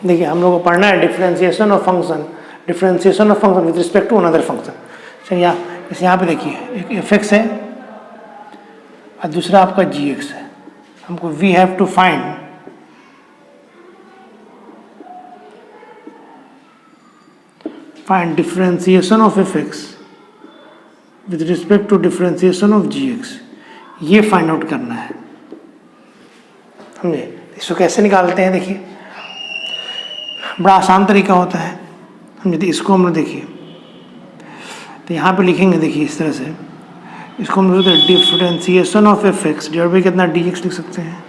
देखिए हम लोग को पढ़ना है differentiation of function with respect to another function. चलिए यहाँ पे देखिए एक एफ एक्स है और दूसरा आपका जी एक्स है। हमको we have to find differentiation of F X with respect to differentiation of G X, ये फाइंड आउट करना है। समझे? इसको कैसे निकालते हैं? देखिए बड़ा आसान तरीका होता है। समझे? तो इसको हम लोग देखिए तो यहाँ पे लिखेंगे, देखिए इस तरह से इसको हम लोग differentiation of F X divide by कितना डी एक्स लिख सकते हैं,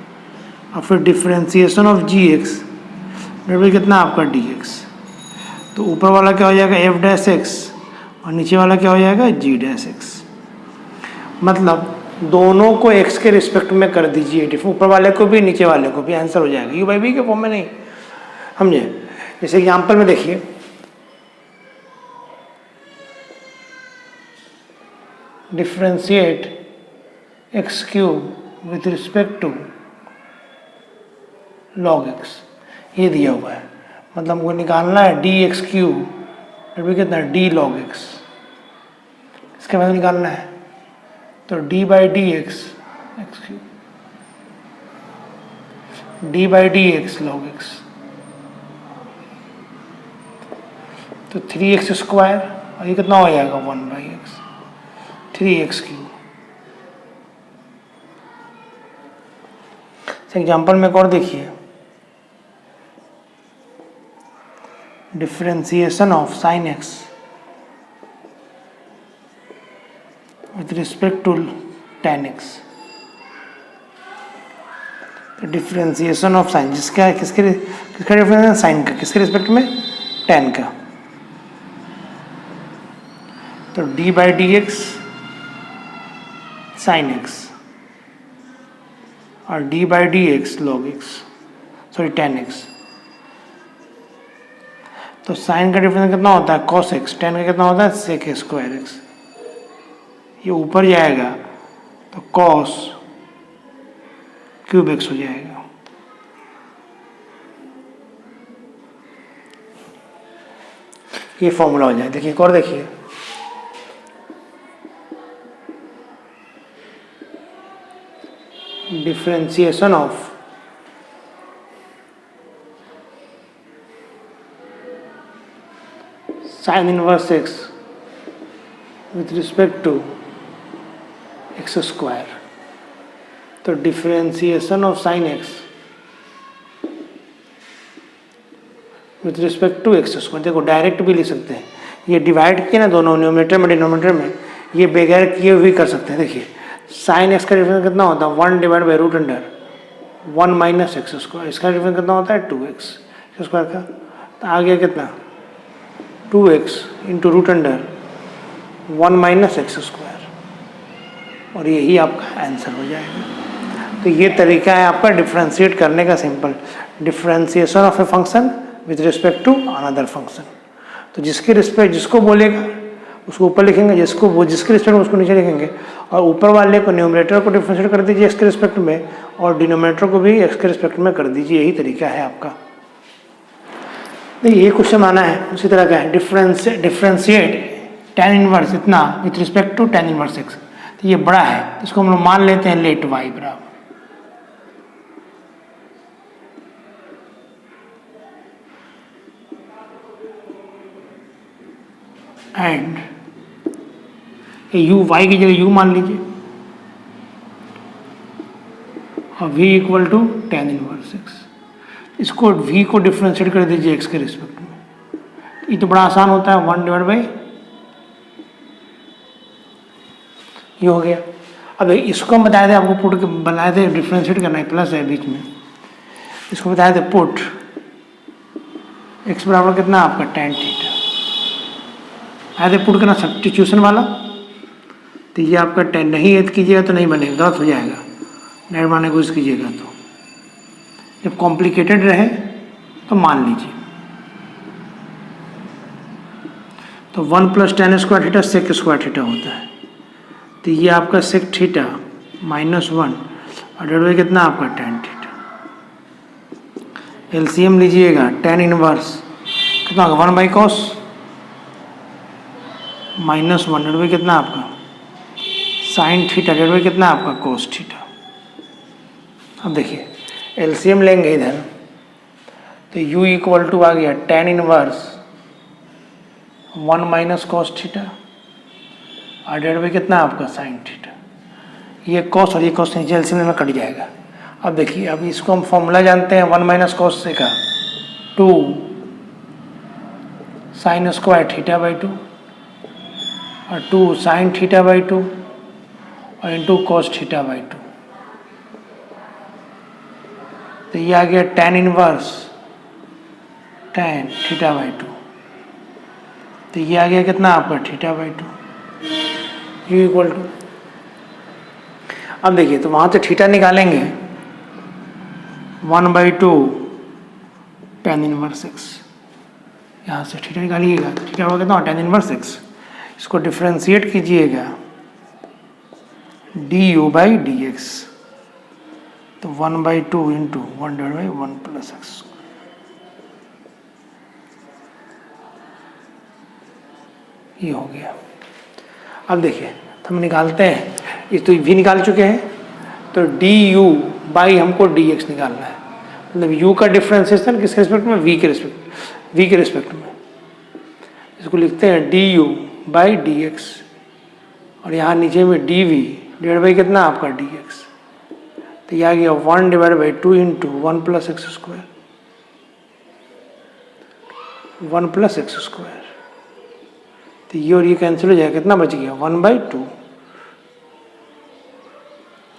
और फिर differentiation of G X divide by कितना आपका डी एक्स। तो ऊपर वाला क्या हो जाएगा एफ डैश एक्स और नीचे वाला क्या हो जाएगा जी डैश एक्स। मतलब दोनों को एक्स के रिस्पेक्ट में कर दीजिए, ऊपर वाले को भी नीचे वाले को भी, आंसर हो जाएगा यू बाई बी के फॉर्म में नहीं। समझे? जैसे एग्जाम्पल में देखिए differentiate X cube with respect to log X, ये दिया हुआ है। मतलब हमको निकालना है डी एक्स क्यूब कितना डी लॉग एक्स, इसके बाद निकालना है तो D by D x cube D by D X log x, तो 3x स्क्वायर और ये कितना हो जाएगा 1/x 3x क्यूब। एग्जाम्पल में एक और देखिए differentiation of sine x with respect to tan x। तो डिफरेंशिएशन ऑफ साइन किसका डिफरेंस साइन का, किसके रिस्पेक्ट में tan का। तो d by D x sine X और d by D X log X tan x। तो साइन का डिफरेंस कितना होता है cos x, tan का कितना होता है sec स्क्वायर x। ये ऊपर जाएगा तो cos क्यूब x हो जाएगा। ये फॉर्मूला हो जाए। देखिए एक और देखिए differentiation of sine inverse x with respect to x square. तो differentiation of sine x with respect to x square, देखो डायरेक्ट भी लिख सकते हैं, ये डिवाइड किए ना दोनों न्यूमरेटर में डिनोमिनेटर में, ये बगैर किए भी कर सकते हैं। देखिए साइन एक्स का डिफरेंस कितना होता है 1 divide by root under 1 minus x square, इसका डिफरेंस कितना होता है 2x स्क्वायर का। तो आ गया कितना 2x into root under 1 minus x square, और यही आपका आंसर हो जाएगा। तो ये तरीका है आपका डिफरेंशिएट करने का, simple differentiation of a function with respect to another function. तो जिसके रिस्पेक्ट जिसको बोलेगा उसको ऊपर लिखेंगे, जिसके रिस्पेक्ट में उसको नीचे लिखेंगे, और ऊपर वाले को न्यूमरेटर को डिफरेंशिएट कर दीजिए एक्स के रिस्पेक्ट में और डिनोमिनेटर को भी एक्स के रिस्पेक्ट में कर दीजिए। यही तरीका है आपका। ये क्वेश्चन आना है उसी तरह का है, डिफरेंशिएट tan इनवर्स इतना with respect to tan inverse x. तो ये बड़ा है, इसको हम लोग मान लेते हैं लेट y बराबर एंड u y की जगह u मान लीजिए और v equal to tan inverse x. इसको v को डिफरेंशिएट कर दीजिए x के रिस्पेक्ट में। ये तो बड़ा आसान होता है, 1 डिवाइड बाई ये हो गया। अब इसको हम बताए थे आपको, पुट के बनाए थे डिफरेंशिएट करना है, प्लस है बीच में, इसको बताए थे पुट x बराबर कितना आपका tan थीटा। आए थे पुट करना सब्स्टिट्यूशन वाला, तो ये आपका tan नहीं ऐड कीजिएगा तो नहीं बनेगा, गलत हो जाएगा। नेट बनाने को यूज़ कीजिएगा तो जब कॉम्प्लिकेटेड रहे तो मान लीजिए। तो 1 plus tan square theta sec square theta होता है। तो ये आपका सेक थीटा -1 और डेढ़ कितना आपका tan थीटा। एलसीएम लीजिएगा, tan इनवर्स कितना होगा 1 by cos minus 1 divide by कितना आपका साइन थीटा डिवाइड बाई कितना आपका कोस थीटा। अब देखिए एलसीएम लेंगे इधर तो u इक्वल टू आ गया tan inverse 1 minus cos theta और डिवाइड बाई कितना आपका साइन थीटा। ये कॉस और ये कॉस नीचे एलसीएम में कट जाएगा। अब देखिए अब इसको हम फॉर्मूला जानते हैं 1 माइनस कॉस से का 2 साइन स्क्वायर थीटा बाई 2 और 2 साइन थीटा बाई 2 और इंटू कॉस थीटा बाई 2। तो ये आ गया tan inverse tan theta by 2। तो ये आ गया कितना आपका theta by 2 u equal to. अब देखिए तो वहाँ से थीटा निकालेंगे 1 बाई 2 tan इनवर्स x। यहाँ से थीटा निकालिएगा तो थीटा होगा कितना tan इनवर्स x। इसको डिफ्रेंशिएट कीजिएगा du बाई dx तो 1 by 2 into 1 divide by 1 plus x. ये हो गया। अब देखिए तो हम निकालते हैं, ये तो भी निकाल चुके हैं तो du बाई हमको dx निकालना है। मतलब u का डिफ्रेंसिएशन किसके रिस्पेक्ट में v के रिस्पेक्ट में। इसको लिखते हैं du बाई dx और यहाँ नीचे में dv डिवाइड बाई कितना आपका dx। तो यह आ गया 1 divide by 2 into 1 plus x square 1 plus x square. तो ये और ये कैंसिल हो जाएगा, कितना बच गया 1 बाई 2।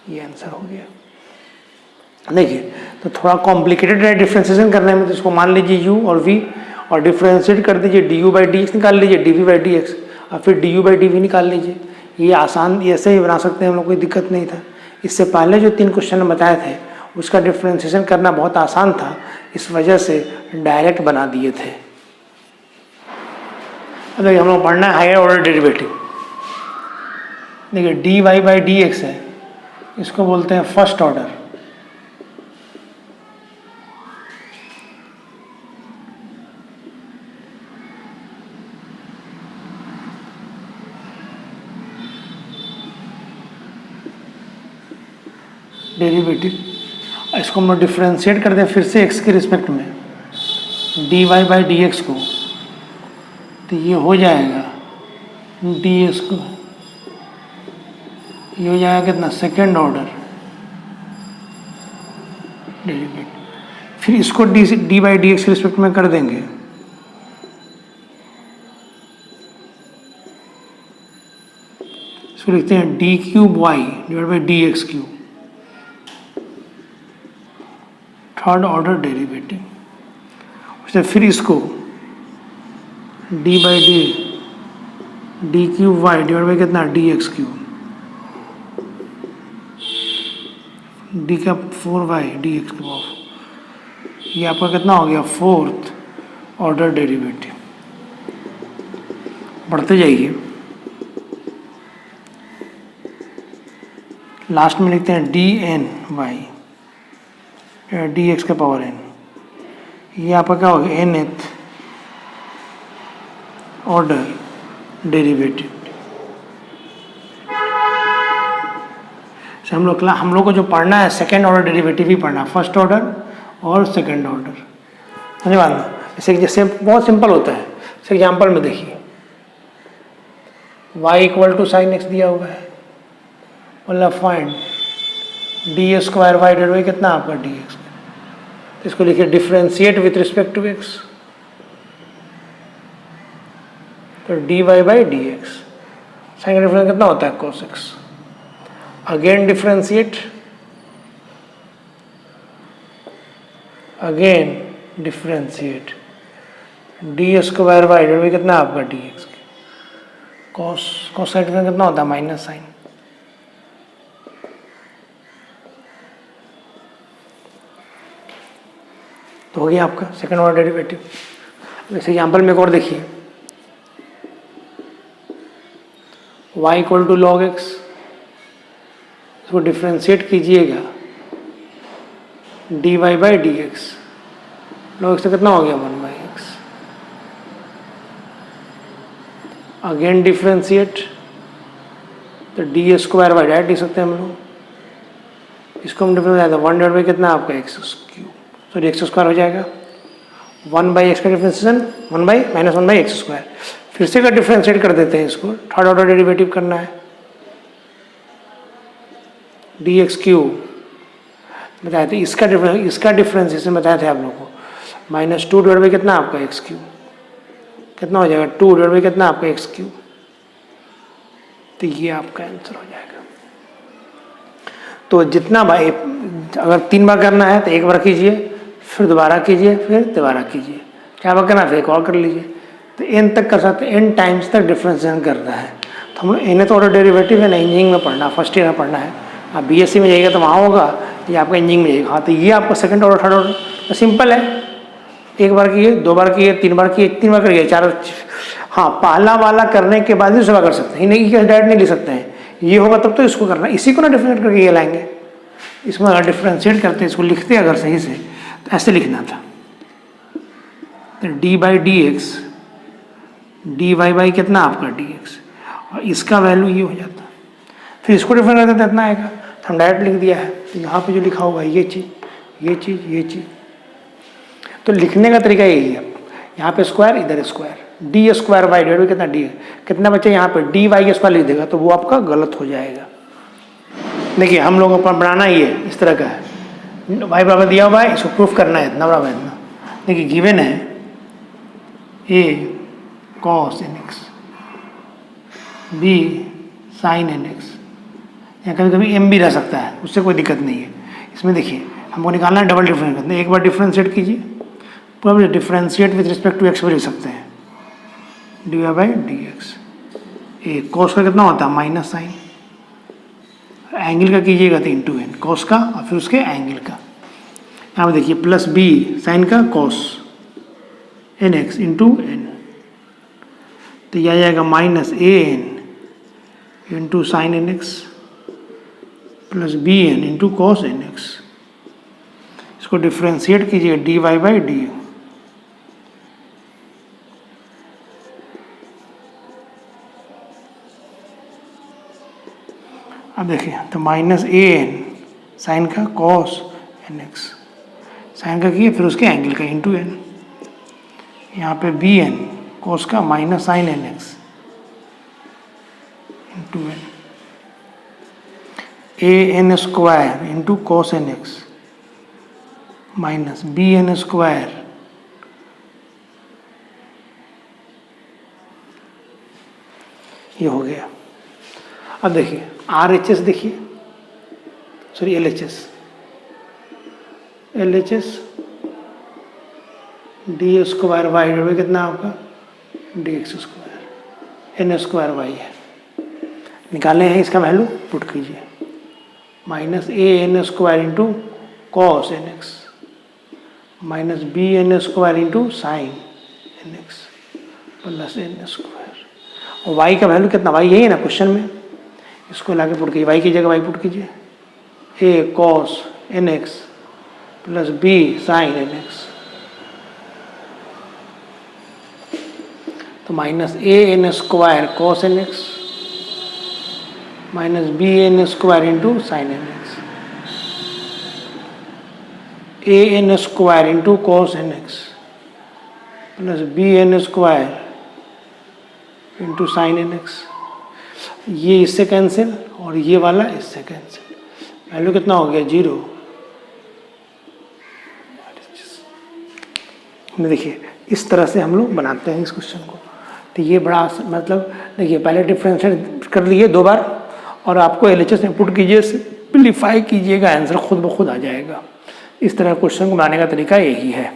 ये आंसर हो गया। देखिए तो थोड़ा कॉम्प्लिकेटेड है डिफ्रेंसिएशन करने में, तो इसको मान लीजिए u और v और डिफ्रेंशिएट कर दीजिए du बाई dx निकाल लीजिए dv बाई dx और फिर du बाई dv निकाल लीजिए। ये आसान ऐसे ही बना सकते हैं हम लोग, कोई दिक्कत नहीं था। इससे पहले जो 3 क्वेश्चन बताए थे उसका डिफ्रेंशिएशन करना बहुत आसान था, इस वजह से डायरेक्ट बना दिए थे। अब देखिए हम लोग पढ़ना है हायर ऑर्डर डेरिवेटिव। देखिए dy बाई dx है, इसको बोलते हैं फर्स्ट ऑर्डर। डेरिवेटिव इसको हम लोग डिफ्रेंशिएट कर दें फिर से x के रिस्पेक्ट में dy बाई dx को, तो ये हो जाएगा ds को, ये हो जाएगा कितना सेकेंड ऑर्डर डेरिवेटिव। फिर इसको डी बाई डी एक्स के रिस्पेक्ट में कर देंगे, इसको लिखते हैं d cube y divide by D x cube, third order derivative. उससे फिर इसको d by d cube y divide by कितना डी एक्स क्यूब, डी का 4y डी एक्स क्यूब, ये आपका कितना हो गया फोर्थ ऑर्डर डेरिवेटिव। बढ़ते जाइए, लास्ट में लिखते हैं d n y d x का पावर एन, ये आपका क्या हो गया एन एथ ऑर्डर डेरिवेटिव। हम लोग को जो पढ़ना है सेकेंड ऑर्डर डेरिवेटिव ही पढ़ना, फर्स्ट ऑर्डर और सेकेंड ऑर्डर। धन्यवाद ना, जैसे बहुत सिंपल होता है। इस एग्जाम्पल में देखिए y equal to sine x दिया हुआ है, मतलब find d square y divide by कितना आपका डी एक्स। इसको लिखिए differentiate with respect to x, तो d y by D x, sine का डिफरेंस कितना होता है cos x। Again differentiate, again differentiate d square y divide by कितना आपका डी एक्स, cos का डिफरेंस कितना होता है माइनस साइन। तो हो गया आपका सेकेंड ऑर्डर डेरिवेटिव। इस एग्जाम्पल में एक और देखिए, y equal to log x, इसको डिफ्रेंशिएट कीजिएगा d y by D x, log x से कितना हो गया 1/x। अगेन डिफ्रेंशिएट, तो डी स्क्वायर बाई डायरेक्ट लिख सकते हैं हम लोग। इसको हम डिफ्रेंस आया था 1/, कितना आपका x cube, sorry x square हो जाएगा। 1/x का डिफ्रेंशिएशन 1/-1/x स्क्वायर। फिर से अगर डिफ्रेंशिएट कर देते हैं इसको, थर्ड ऑर्डर डेरिवेटिव करना है, डी एक्स क्यूब बताया था। इसका डिफ्रेंशिएशन बताया था आप लोगों को, -2 कितना आपका एक्स क्यूब, कितना हो जाएगा 2 कितना आपका एक्स क्यूब। तो ये आपका आंसर हो जाएगा। तो जितना भाई अगर 3 बार करना है तो 1 बार कीजिए, फिर दोबारा कीजिए, फिर दोबारा कीजिए, 4 बार करना फिर एक और कर लीजिए। तो n तक कर सकते हैं, n टाइम्स तक डिफ्रेंशिएशन करना है। तो हम इन्हें तो ऑर्डर डेरिवेटिव है ना, इंजीनियरिंग में पढ़ना, फर्स्ट ईयर में पढ़ना है। आप बीएससी में जाइएगा तो वहाँ होगा, ये आपका इंजीनियरिंग में जाएगा। हाँ, तो ये आपका सेकंड ऑर्डर थर्ड ऑर्डर तो सिंपल है। 1 बार किए, 2 बार किए, 3 बार किए, 3 बार करिए, 4। हाँ, पहला वाला करने के बाद ही दूसरा कर सकते हैं, नहीं डायरेक्ट नहीं ले सकते हैं। ये होगा तब तो इसको करना, इसी को ना डिफ्रेंशिएट करके ये लाएंगे। इसमें अगर डिफ्रेंशिएट करते, इसको लिखते अगर सही से, तो ऐसे लिखना था, तो d/dx, dy कितना आपका dx, और इसका वैल्यू ये हो जाता। फिर इसको डिफ्रेंशिएट करते इतना आएगा, तो हम डायरेक्ट लिख दिया है। तो यहाँ पे जो लिखा हुआ है ये चीज़, तो लिखने का तरीका यही है। यहाँ पे स्क्वायर, इधर square, d square by D कितना डी, कितना बच्चे यहाँ पे डी वाई स्क्वायर लिख देगा तो वो आपका गलत हो जाएगा। देखिए हम लोगों को बनाना ये इस तरह का है, वाई बराबर दिया हुआ है, इसको प्रूफ करना है इतना बराबर इतना। देखिए गिवन है a cos n x, b sine n x, या कभी कभी एम भी रह सकता है, उससे कोई दिक्कत नहीं है। इसमें देखिए हमको निकालना है डबल डिफरेंस करते हैं। एक बार डिफ्रेंशिएट कीजिए, पूरा differentiate with respect to x भी लिख सकते हैं, d y by D x. A cos का कितना होता है माइनस साइन, एंगल का कीजिएगा तो इंटू एन, कॉस का और फिर उसके एंगल का। यहाँ पे देखिए प्लस बी साइन का cos n x into n, तो यह आ जाएगा minus a n into sine n x plus b n into cos n x. इसको डिफ्रेंशिएट कीजिए d y by d u, अब देखिए तो माइनस ए एन साइन का कॉस एन एक्स, साइन का किए फिर उसके एंगल का इंटू एन, यहाँ पे बी एन कॉस का minus sine n x into n, a n square into cos n x minus b n square ये हो गया। अब देखिए आर एच एस, देखिए sorry L H S, d square y divide कितना आपका d x square, n square y है, निकालने हैं इसका वैल्यू, पुट कीजिए minus a n square into cos n x minus b n square into sine n x plus n square, और y का value कितना, वाई यही है ना क्वेश्चन में, इसको लाके पुट कीजिए, वाई की जगह वाई पुट कीजिए, a cos n x plus b sine n x, तो minus a n square cos n x minus b n square into sine n x, a n square into cos n x plus b n square into sine n x, ये इससे cancel और ये वाला इससे cancel, value कितना हो गया 0। देखिए इस तरह से हम लोग बनाते हैं इस क्वेश्चन को। तो ये बड़ा मतलब देखिए पहले डिफरेंशिएट कर लिए 2 बार और आपको एलएचएस में पुट कीजिए, सिंपलीफाई कीजिएगा, आंसर खुद ब खुद आ जाएगा। इस तरह क्वेश्चन को बनाने का तरीका यही है।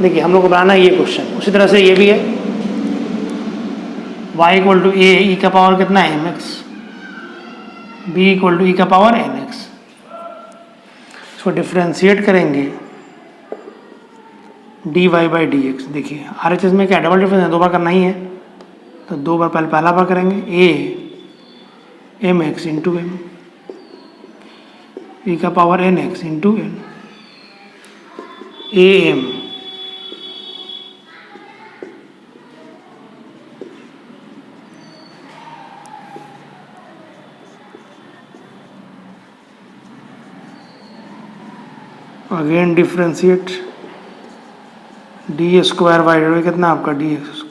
देखिए हम लोग को बनाना है ये क्वेश्चन, उसी तरह से ये भी है y equal to a e का पावर कितना है m x, b equal to e का पावर एन एक्स, इसको डिफ्रेंशिएट करेंगे d y by D x. देखिए आर एच एस में क्या डबल डिफरेंस है, 2 बार करना ही है, तो 2 बार पहला बार करेंगे a m x into m e का power n x into n, a m again differentiate d square y कितना आपका d x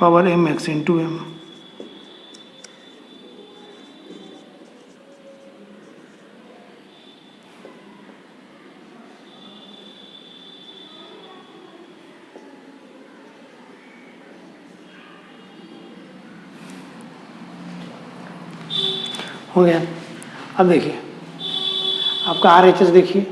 power m x into m. हो गया। अब देखिए आपका आर एच एस देखिए,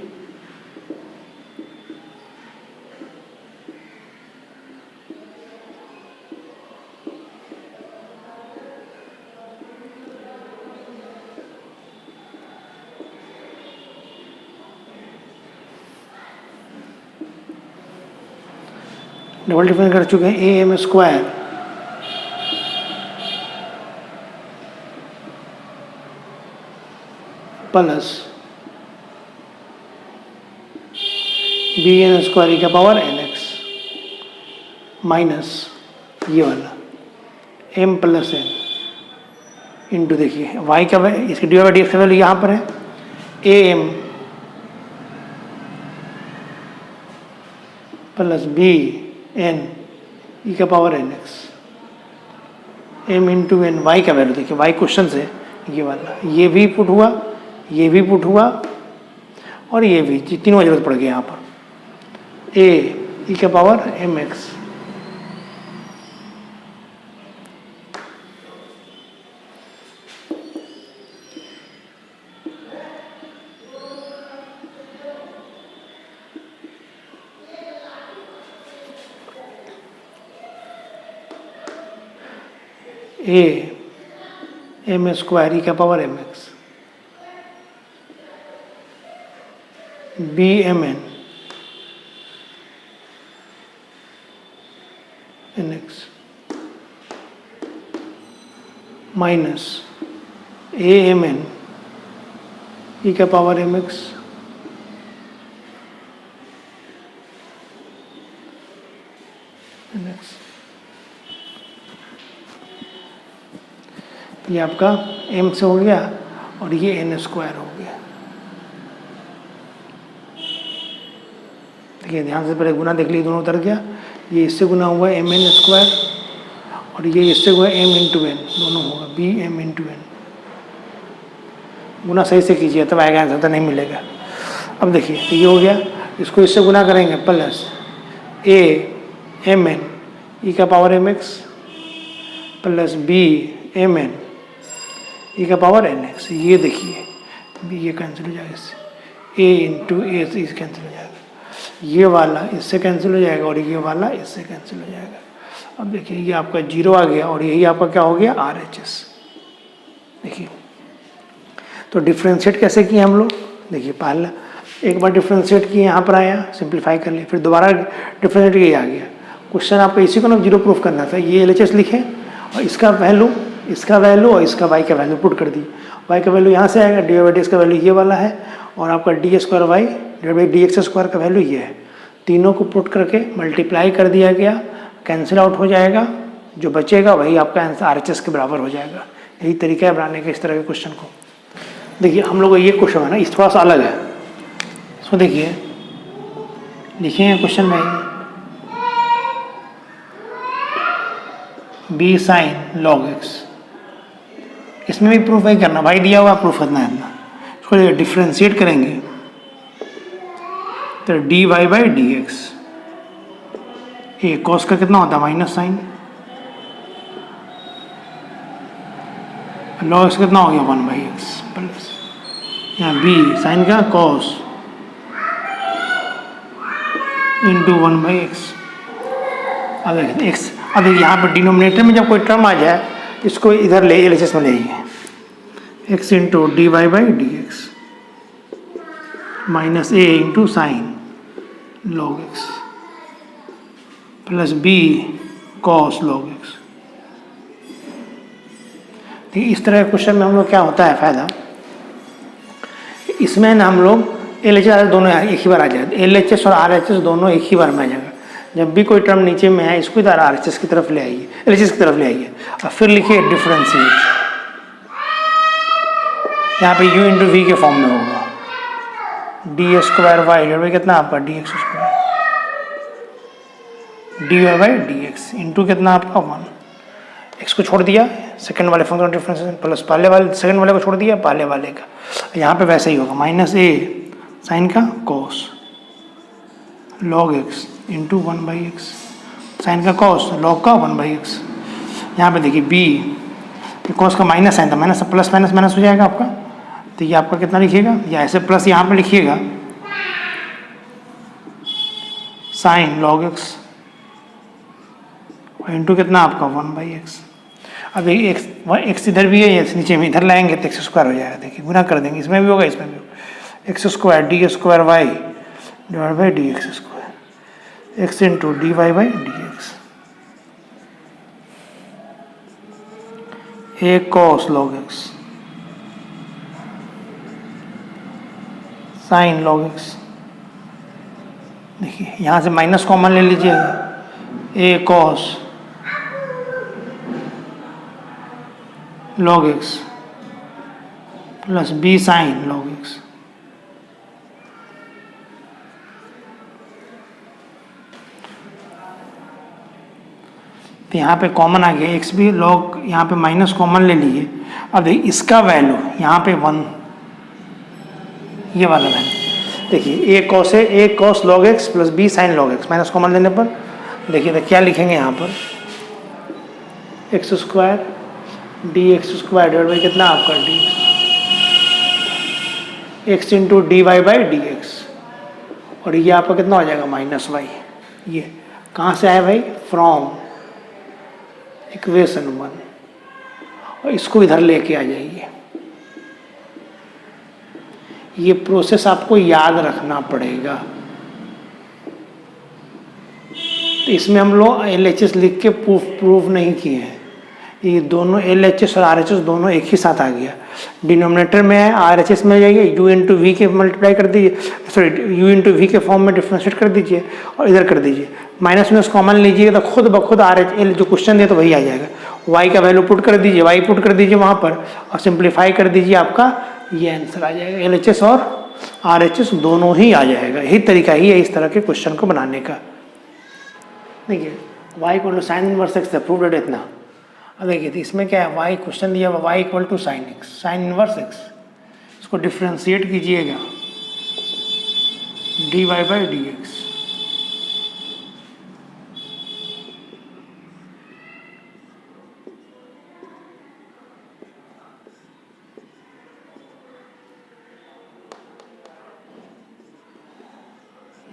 डबल डिफरेंस कर चुके हैं। A m square plus b n square e का पावर एन एक्स माइनस ये वाला एम प्लस एन इंटू देखिए वाई का इसके डी वाई डी एक्स का वैल्यू यहाँ पर है a m plus b n e का power n x m into n y का वैल्यू देखिए वाई क्वेश्चन से ये वाला ये भी पुट हुआ, ये भी पुट हुआ और ये भी तीनों जरूरत पड़ गई यहाँ पर ए ई का power m x a m square e का power m x b m n n x minus a m n e का power m x n x. ये आपका m से हो गया और ये n स्क्वायर हो गया। देखिए ध्यान से पहले गुना देख लीजिए, दोनों उतर गया। ये इससे गुना हुआ एम एन स्क्वायर और ये इससे हुआ m इंटू एन, दोनों होगा बी एम इंटू एन। गुना सही से कीजिए तब आएगा आंसर, तो नहीं मिलेगा। अब देखिए तो ये हो गया, इसको इससे गुना करेंगे plus a m n e का power m x plus b m n e का पावर एन एक्स। ये देखिए ये कैंसिल हो जाएगा, इससे ए इंटू ए से इस कैंसिल हो जाएगा, ये वाला इससे कैंसिल हो जाएगा और ये वाला इससे कैंसिल हो जाएगा। अब देखिए ये आपका जीरो आ गया और यही आपका क्या हो गया आर एच एस। देखिए तो डिफ्रेंशिएट कैसे किए हम लोग, देखिए पहला एक बार डिफ्रेंशिएट किए यहाँ पर आया, सिंप्लीफाई कर लिए, फिर दोबारा डिफ्रेंशिएट किए आ गया। क्वेश्चन आपका इसी को ना जीरो प्रूफ करना था, ये एल एच एस लिखे और इसका वैल्यू और इसका वाई का वैल्यू पुट कर दी। वाई का वैल्यू यहाँ से आएगा, डी वाई डी एक्स का वैल्यू ये वाला है और आपका d square y divide by D x square का वैल्यू ये है। तीनों को पुट करके मल्टीप्लाई कर दिया गया, कैंसिल आउट हो जाएगा, जो बचेगा वही आपका आंसर आर एच एस के बराबर हो जाएगा। यही तरीका है बनाने का इस तरह के क्वेश्चन को। देखिए हम लोग ये क्वेश्चन है ना, इस थोड़ा सा अलग है। सो देखिए लिखेंगे क्वेश्चन में बी साइन लॉग एक्स, इसमें भी प्रूफ नहीं करना भाई, दिया हुआ प्रूफ करना है इतना। इसको डिफ्रेंशिएट करेंगे तो d y by D x, a cos का कितना होता है माइनस साइन, लॉग एक्स कितना हो गया 1/x प्लस यहाँ बी साइन का कॉस इंटू 1/x। अब देखिए एक्स, अब देखिए यहाँ पर डिनोमिनेटर में जब कोई टर्म आ जाए इसको इधर ले एलएचएस में ले आइए, x into d y by D x minus a into sine log x plus b cos log x. ठीक, इस तरह के क्वेश्चन में हम लोग क्या होता है फायदा, इसमें ना हम लोग एलएचएस दोनों एक ही बार आ जाए, एलएचएस और आरएचएस दोनों एक ही बार में आ जाएगा। जब भी कोई टर्म नीचे में है इसको इधर आरएचएस की तरफ ले आइए, एलएचएस की तरफ ले आइए और फिर लिखिए डिफरेंशिएट यहाँ पे u इंटू वी के फॉर्म में होगा, d square y divide by कितना आपका d x square d y by D x into कितना आपका 1, एक्स को छोड़ दिया सेकंड वाले फंक्शन डिफरेंस प्लस पहले वाले सेकंड वाले को छोड़ दिया पहले वाले का, यहाँ पे वैसे ही होगा माइनस ए साइन का cos log x into 1/x sine का कॉस लॉग का 1/x। यहाँ पे देखिए बी कॉस का माइनस साइन था, माइनस प्लस माइनस माइनस हो जाएगा आपका, तो ये आपका कितना लिखिएगा या ऐसे प्लस यहाँ पे लिखिएगा साइन लॉग एक्स इंटू कितना आपका 1/x। अब एक्स इधर भी है, नीचे में इधर लाएंगे तो एक्स स्क्वायर हो जाएगा, देखिए गुना कर देंगे, इसमें भी होगा इसमें भी होगा, x square d square y divide by D x square x into d y by D x a cos log x sine log x. देखिए यहाँ से माइनस कॉमन ले लीजिएगा, a cos log x plus b sine log x. तो यहाँ पे common आ गया x भी लॉग, यहाँ पे माइनस कॉमन ले लिए। अब देखिए इसका वैल्यू यहाँ पे 1, ये वाला वैल्यू देखिए ए कॉस है, a cos log x plus b sine log x, minus common लेने पर देखिए तो क्या लिखेंगे यहाँ पर x square d x square divide by कितना आपका d x into d y by D x, और ये आपका कितना हो जाएगा माइनस वाई। ये कहाँ से आया भाई, फ्रॉम इक्वेशन 1, और इसको इधर लेके आ जाइए। ये प्रोसेस आपको याद रखना पड़ेगा। तो इसमें हम लोग LHS लिख के प्रूफ नहीं किए हैं, ये दोनों LHS और RHS दोनों एक ही साथ आ गया। डिनोमिनेटर में है, RHS में जाइए, u इंटू वी के मल्टीप्लाई कर दीजिए, सॉरी u इंटू वी के फॉर्म में डिफ्रेंशिएट कर दीजिए और इधर कर दीजिए, माइनस माइनस कॉमन लीजिएगा तो खुद ब खुद RHS जो क्वेश्चन दिया तो वही आ जाएगा। y का वैल्यू पुट कर दीजिए, y पुट कर दीजिए वहाँ पर और सिंप्लीफाई कर दीजिए, आपका ये आंसर आ जाएगा। LHS और RHS दोनों ही आ जाएगा। यही तरीका ही है इस तरह के क्वेश्चन को बनाने का। देखिए y equal to sine inverse x है, प्रूव डेट इतना। अब देखिए तो इसमें क्या है, y क्वेश्चन दिया हुआ y equal to sine x, sine inverse x, इसको डिफ्रेंशिएट कीजिएगा d y by D x,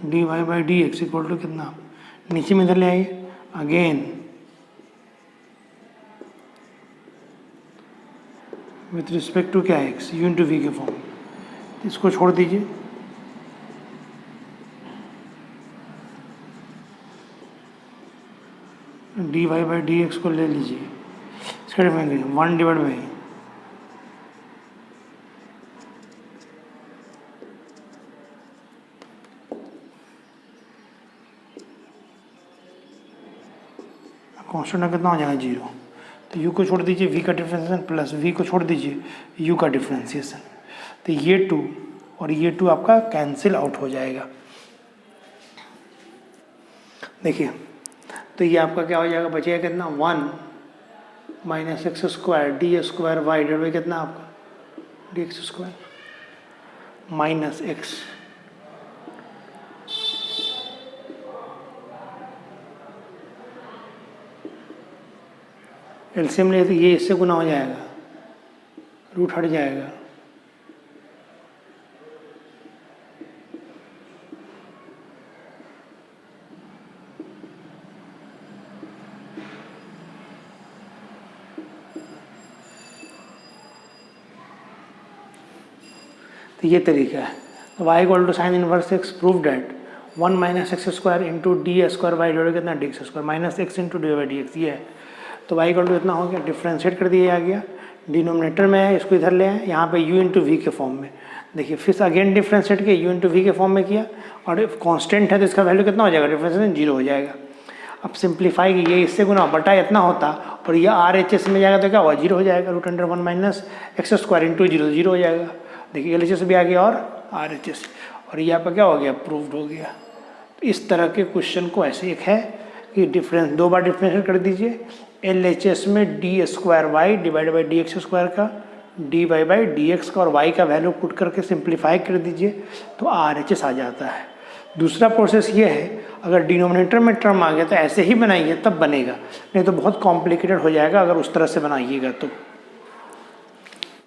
d y by D x equal to कितना, नीचे में इधर ले आइए अगेन विथ रिस्पेक्ट टू क्या एक्स, यू इंटू वी के फॉर्म, इसको छोड़ दीजिए, d y by D x को ले लीजिए, इसका डिफरेंस 1 डिवाइड बाई कॉन्स्टेंट कितना हो जाएगा 0, तो u को छोड़ दीजिए v का डिफ्रेंशिएशन प्लस v को छोड़ दीजिए u का डिफ्रेंशिएशन, तो ये 2 और ये 2 आपका कैंसिल आउट हो जाएगा। देखिए तो ये आपका क्या हो जाएगा, बचेगा कितना 1 minus x square d square y divide by कितना आपका d x square minus x LCM ले तो ये इससे गुना हो जाएगा, रूट हट जाएगा, तो ये तरीका है। तो y equal to sine inverse x prove that 1 minus x square into d square y divide कितना D x square minus x into d by D x, ये है। तो y इक्वल टू इतना हो गया, डिफ्रेंशिएट कर दिया आ गया, डिनोमिनेटर में है इसको इधर ले आए, यहाँ पे u इंटू वी के फॉर्म में, देखिए फिर अगेन डिफ्रेंशिएट किया u इंटू वी के फॉर्म में किया और कांस्टेंट है तो इसका वैल्यू कितना हो जाएगा, डिफ्रेंशिएशन 0 हो जाएगा। अब सिंप्लीफाई ये इससे गुना बटा इतना होता और ये आर एच एस में जाएगा तो क्या होगा, जीरो हो जाएगा, root under 1 minus x square into zero, zero हो जाएगा। देखिए एल एच एस भी आ गया और आर एच एस, और यहाँ पर क्या हो गया, प्रूव्ड हो गया। तो इस तरह के क्वेश्चन को ऐसे एक है कि डिफरेंस दो बार डिफरेंशिएट कर दीजिए, एल एच एस में d square y divide by D x square का, d y by D x का और वाई का वैल्यू पुट करके सिंप्लीफाई कर दीजिए तो आर एच एस आ जाता है। दूसरा प्रोसेस ये है, अगर डिनोमिनेटर में टर्म आ गया तो ऐसे ही बनाइए तब बनेगा, नहीं तो बहुत कॉम्प्लिकेटेड हो जाएगा अगर उस तरह से बनाइएगा तो।